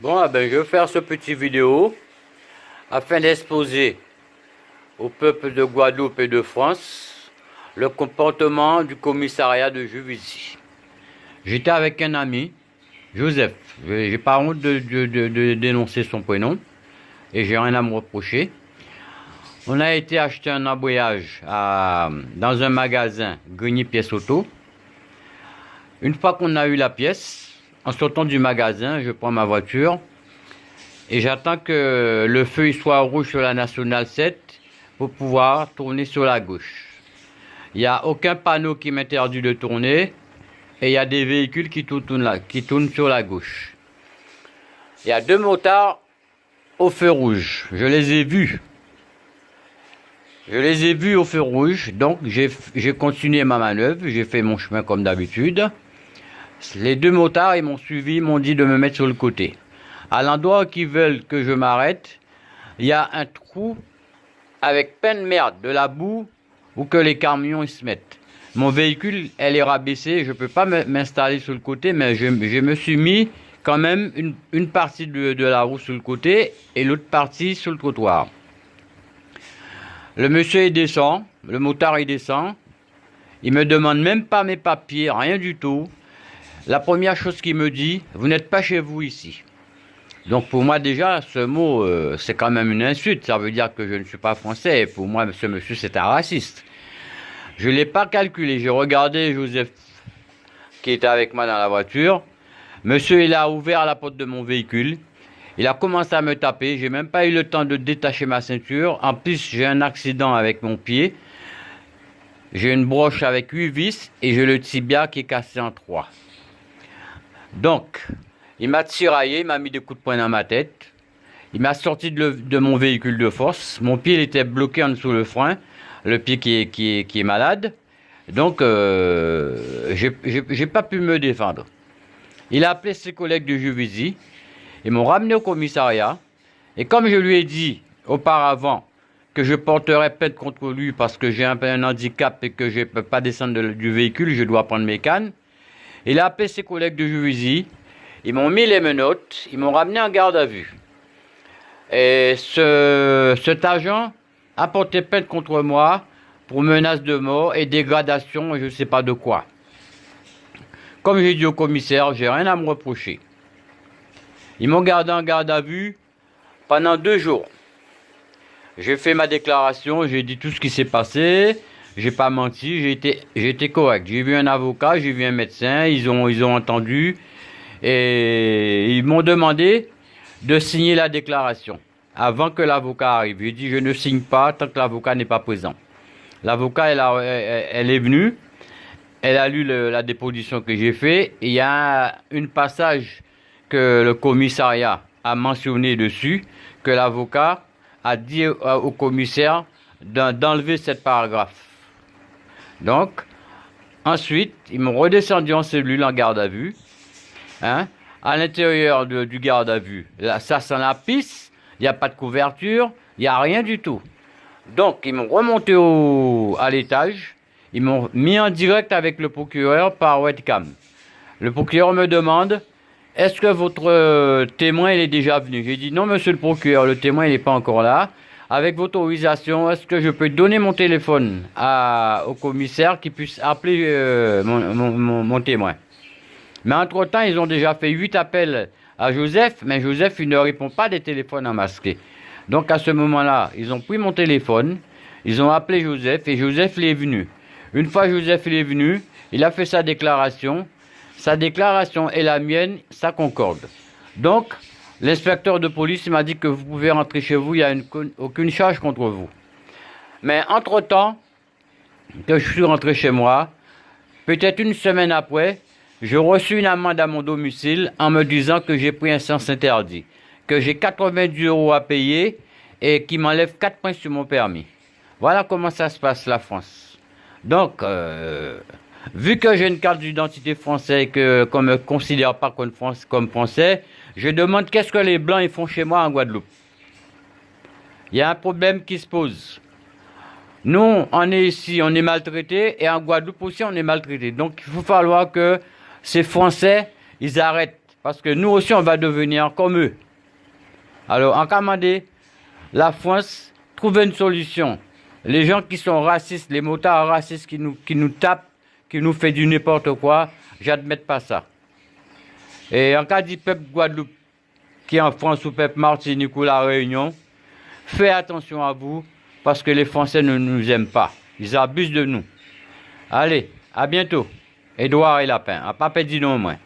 Bon, je vais faire ce petit vidéo afin d'exposer au peuple de Guadeloupe et de France le comportement du commissariat de Juvisy. J'étais avec un ami, Joseph. J'ai pas honte de dénoncer son prénom et j'ai rien à me reprocher. On a été acheter un embrayage dans un magasin Grigny Pièce Auto. Une fois qu'on a eu la pièce, en sortant du magasin, je prends ma voiture et j'attends que le feu soit rouge sur la Nationale 7 pour pouvoir tourner sur la gauche. Il n'y a aucun panneau qui m'interdit de tourner et il y a des véhicules qui tournent sur la gauche. Il y a deux motards au feu rouge. Je les ai vus. Au feu rouge, donc j'ai continué ma manœuvre, j'ai fait mon chemin comme d'habitude. Les deux motards, ils m'ont suivi, ils m'ont dit de me mettre sur le côté. À l'endroit où ils veulent que je m'arrête, il y a un trou avec plein de merde, de la boue, où que les camions ils se mettent. Mon véhicule, elle est rabaissée, je ne peux pas m'installer sur le côté, mais je me suis mis quand même une partie de la roue sur le côté et l'autre partie sur le trottoir. Le monsieur il descend, le motard il descend, il me demande même pas mes papiers, rien du tout. La première chose qu'il me dit, vous n'êtes pas chez vous ici. Donc pour moi déjà, ce mot, c'est quand même une insulte. Ça veut dire que je ne suis pas français. Et pour moi, ce monsieur, c'est un raciste. Je ne l'ai pas calculé. J'ai regardé Joseph qui était avec moi dans la voiture. Monsieur, il a ouvert la porte de mon véhicule. Il a commencé à me taper. J'ai même pas eu le temps de détacher ma ceinture. En plus, j'ai un accident avec mon pied. J'ai une broche avec 8 vis et j'ai le tibia qui est cassé en 3. Donc, il m'a tiraillé, il m'a mis des coups de poing dans ma tête. Il m'a sorti de mon véhicule de force. Mon pied il était bloqué en dessous le frein. Le pied qui est malade. Donc, j'ai pas pu me défendre. Il a appelé ses collègues de Juvisy. Ils m'ont ramené au commissariat. Et comme je lui ai dit auparavant que je porterais plainte contre lui parce que j'ai un handicap et que je ne peux pas descendre du véhicule, je dois prendre mes cannes. Il a appelé ses collègues de Juvisy, ils m'ont mis les menottes, ils m'ont ramené en garde à vue. Et cet agent a porté plainte contre moi pour menace de mort et dégradation et je ne sais pas de quoi. Comme j'ai dit au commissaire, j'ai rien à me reprocher. Ils m'ont gardé en garde à vue pendant 2 jours. J'ai fait ma déclaration, j'ai dit tout ce qui s'est passé. J'ai pas menti, j'ai été correct. J'ai vu un avocat, j'ai vu un médecin, ils ont entendu et ils m'ont demandé de signer la déclaration avant que l'avocat arrive. J'ai dit je ne signe pas tant que l'avocat n'est pas présent. L'avocat elle est venue, elle a lu la déposition que j'ai fait et il y a une passage que le commissariat a mentionné dessus que l'avocat a dit au commissaire d'enlever cette paragraphe. Donc, ensuite, ils m'ont redescendu en cellule en garde à vue. Hein. À l'intérieur du garde à vue, là, ça sent la pisse, il n'y a pas de couverture, il n'y a rien du tout. Donc, ils m'ont remonté à l'étage, ils m'ont mis en direct avec le procureur par webcam. Le procureur me demande, est-ce que votre témoin il est déjà venu? J'ai dit, non, monsieur le procureur, le témoin il n'est pas encore là. Avec votre autorisation, est-ce que je peux donner mon téléphone au commissaire qui puisse appeler mon témoin? Mais entre-temps, ils ont déjà fait 8 appels à Joseph, mais Joseph, il ne répond pas des téléphones en masqué. Donc à ce moment-là, ils ont pris mon téléphone, ils ont appelé Joseph et Joseph il est venu. Une fois Joseph il est venu, il a fait sa déclaration et la mienne, ça concorde. Donc, l'inspecteur de police m'a dit que vous pouvez rentrer chez vous, il n'y a aucune charge contre vous. Mais entre-temps, que je suis rentré chez moi, peut-être une semaine après, j'ai reçu une amende à mon domicile en me disant que j'ai pris un sens interdit, que j'ai 90 € à payer et qui m'enlève 4 points sur mon permis. Voilà comment ça se passe la France. Donc, vu que j'ai une carte d'identité française et qu'on ne me considère pas comme français, je demande qu'est-ce que les Blancs ils font chez moi en Guadeloupe. Il y a un problème qui se pose. Nous, on est ici, on est maltraités, et en Guadeloupe aussi, on est maltraités. Donc, il faut falloir que ces Français, ils arrêtent Parce que nous aussi, on va devenir comme eux. Alors, en commandé, la France trouve une solution. Les gens qui sont racistes, les motards racistes qui nous tapent, qui nous font du n'importe quoi, j'admets pas ça. Et en cas du peuple Guadeloupe qui est en France ou peuple Martinique ou la Réunion, faites attention à vous parce que les Français ne nous aiment pas. Ils abusent de nous. Allez, à bientôt. Édouard et Lapin, à pas pédir non moins.